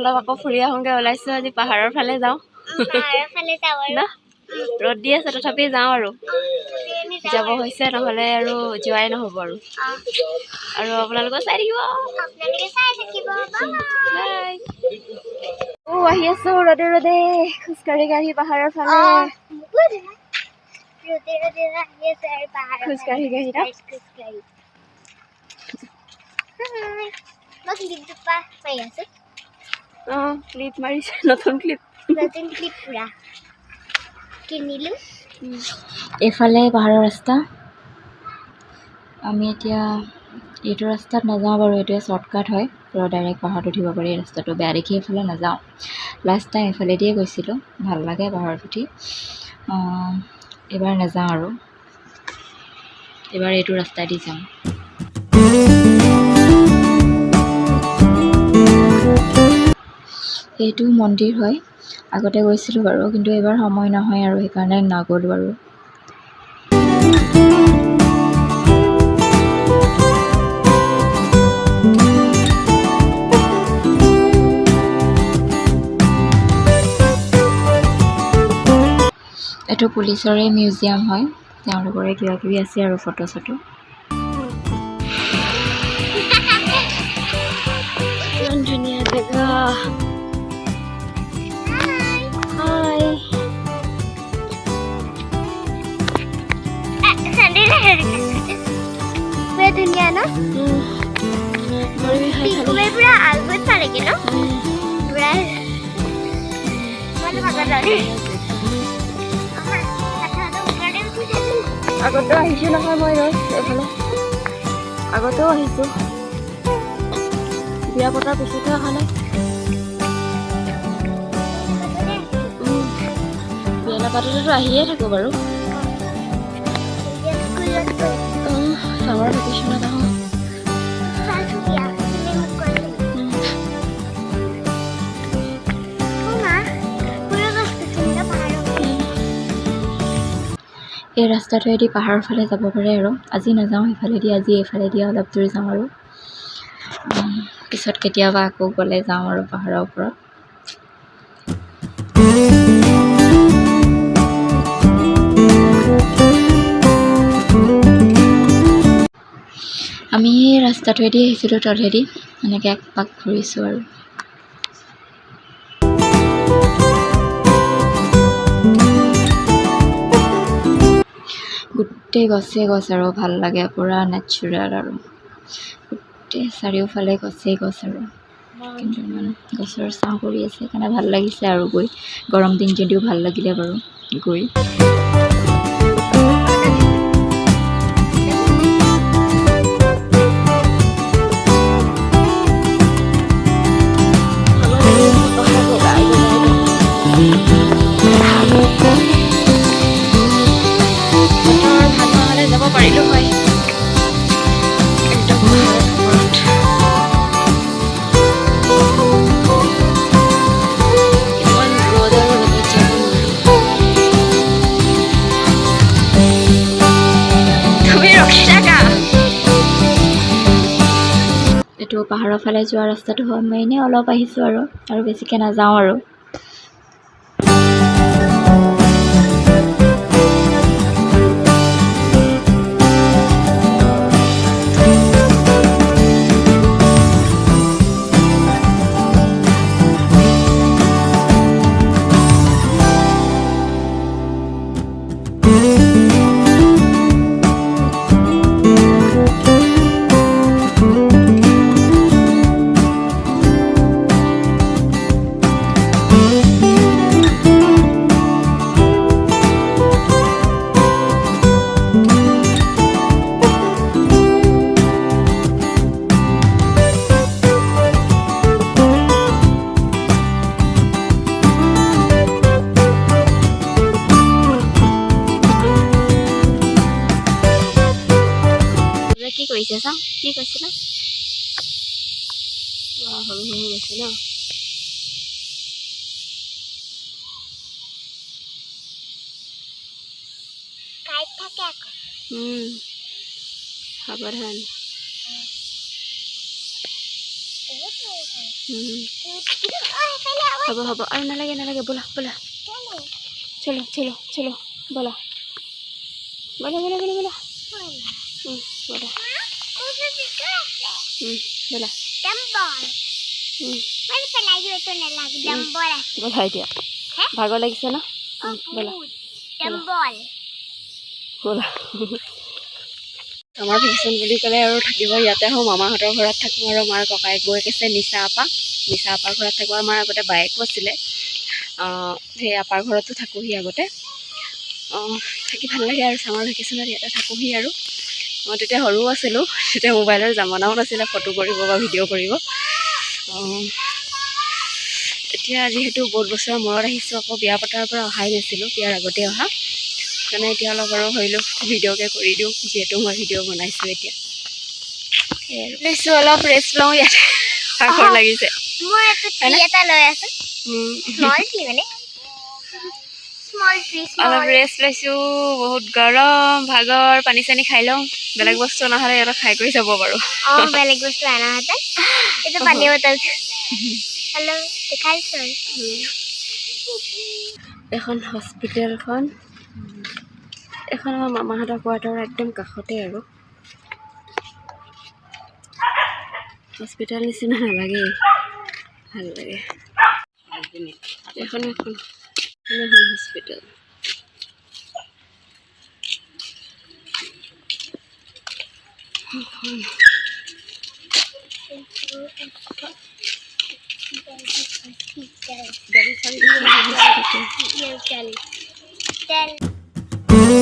অলপ আকৌ ফুৰি আহোঁগৈ ওলাইছোঁ আজি পাহাৰৰ ফালে যাওঁ ন ৰ'দ দি আছে তথাপি যাওঁ আৰু যাব হৈছে নহ'লে আৰু যোৱাই নহ'ব আৰু আপোনালোকে চাই থাকিব বাই আহি আছোঁ ৰ'দে ৰ'দে খোজকাঢ়ি কাঢ়ি পাহাৰৰ ফালে খোজকাঢ়ি কাঢ়ি ক্লিপ মাৰিছে নতুন ক্লিপ পুৰা কিনিলোঁ এইফালে পাহাৰৰ ৰাস্তা আমি এতিয়া এইটো ৰাস্তাত নাযাওঁ বাৰু এইটোৱে শ্বৰ্টকাট হয় পুৰা ডাইৰেক্ট পাহাৰত উঠিব পাৰি এই ৰাস্তাটো বেয়া দেখি এইফালে নাযাওঁ লাষ্ট টাইম এইফালেদিয়ে গৈছিলোঁ ভাল লাগে পাহাৰত উঠি এইবাৰ নাযাওঁ আৰু এইবাৰ এইটো ৰাস্তাইদি যাম এইটো মন্দিৰ হয় আগতে গৈছিলোঁ বাৰু কিন্তু এইবাৰ সময় নহয় আৰু সেইকাৰণে নগ'লোঁ আৰু এইটো পুলিচৰে মিউজিয়াম হয় তেওঁলোকৰে কিবা কিবি আছে আৰু ফটো চটো ইমান ধুনীয়া জেগা ধুনীয়া ন পুৰা আলবত পালেগে ন পুৰা আগতেও আহিছোঁ নহয় মই এইফালে আগতেও আহিছোঁ বিয়া পতাৰ পিছতে অহা নাই বিয়া নাপাতোতো আহিয়ে থাকোঁ বাৰু চামাৰ ভেকেশ্যনত আহোঁ এই ৰাস্তাটোৱেদি পাহাৰৰ ফালে যাব পাৰে আৰু আজি নাযাওঁ সেইফালেদি আজি এইফালেদি অলপ দূৰ যাওঁ আৰু পিছত কেতিয়াবা আকৌ গ'লে যাওঁ আৰু পাহাৰৰ ওপৰত আমি ৰাস্তাটোৱেদি আহিছিলোঁ তলেদি এনেকৈ এক পাক ঘূৰিছোঁ আৰু গোটেই গছে গছ আৰু ভাল লাগে পুৰা নেচাৰেল আৰু গোটেই চাৰিওফালে গছেই গছ আৰু কিন্তু ইমান গছৰ ছাঁ পৰি আছে সেইকাৰণে ভাল লাগিছে আৰু গৈ গৰম দিন যদিও ভাল লাগিলে বাৰু গৈ পাৰিলোঁ হয় একদম ইমান ৰ'দ আৰু ৰ'দত যাব তুমি ৰখি থাকা এইটো পাহাৰৰ ফালে যোৱা ৰাস্তাটো হয় মই এনেই অলপ আহিছোঁ আৰু বেছিকৈ নাযাওঁ আৰু কি কৰিছে চাওঁ কি কৈছিলা সৰু সৰু গৈছে ন সাৱধান হ'ব হ'ব আৰু নালাগে নালাগে ব'লা ব'লা চলো চলো চলো ব'লা ব'লা ব'লা ব'লা ব'লা ব'লা ব'লা ব'লা এতিয়া ভাগৰ লাগিছে ন ব'লা ব'লা আমাৰ ভেকেশ্যন বুলি ক'লে আৰু থাকিব ইয়াতে আহোঁ মামাহঁতৰ ঘৰত থাকোঁ আৰু মাৰ ককায়েক বৌয়েক আছে নিচা আপাৰ ঘৰত থাকোঁ আমাৰ আগতে বায়েকো আছিলে সেই আপাৰ ঘৰতো থাকোঁহি আগতে থাকি ভাল লাগে আৰু ছামাৰ ভেকেশ্যনত ইয়াতে থাকোঁহি আৰু মই তেতিয়া সৰুও আছিলোঁ তেতিয়া মোবাইলৰ জামানাও নাছিলে ফটো কৰিব বা ভিডিঅ' কৰিব এতিয়া যিহেতু বহুত বছৰৰ মূৰত আহিছোঁ আকৌ বিয়া পতাৰ পৰা অহাই নাছিলোঁ বিয়াৰ আগতে অহা সেইকাৰণে এতিয়া অলপ আৰু ভাবিলোঁ ভিডিঅ'কে কৰি দিওঁ যিহেতু মই ভিডিঅ' বনাইছোঁ এতিয়া লৈছোঁ অলপ ৰেষ্ট লওঁ ইয়াতে ভাগৰ লাগিছে অলপ ৰেষ্ট লৈছোঁ বহুত গৰম ভাগৰ পানী চানী খাই লওঁ বেলেগ বস্তু নহ'লে ইয়াতে খাই কৰি যাব পাৰোঁ বেলেগ বস্তু আনাহাতে এইটো পানী বটল হেল্ল' দেখাইছোঁ এখন হস্পিটেলখন এখন আমাৰ মামাহঁতৰ কোৱাৰ্টাৰৰ একদম কাষতে আৰু হস্পিটেল নিচিনা নালাগে ভাল লাগে এখন হস্পিটেল Tell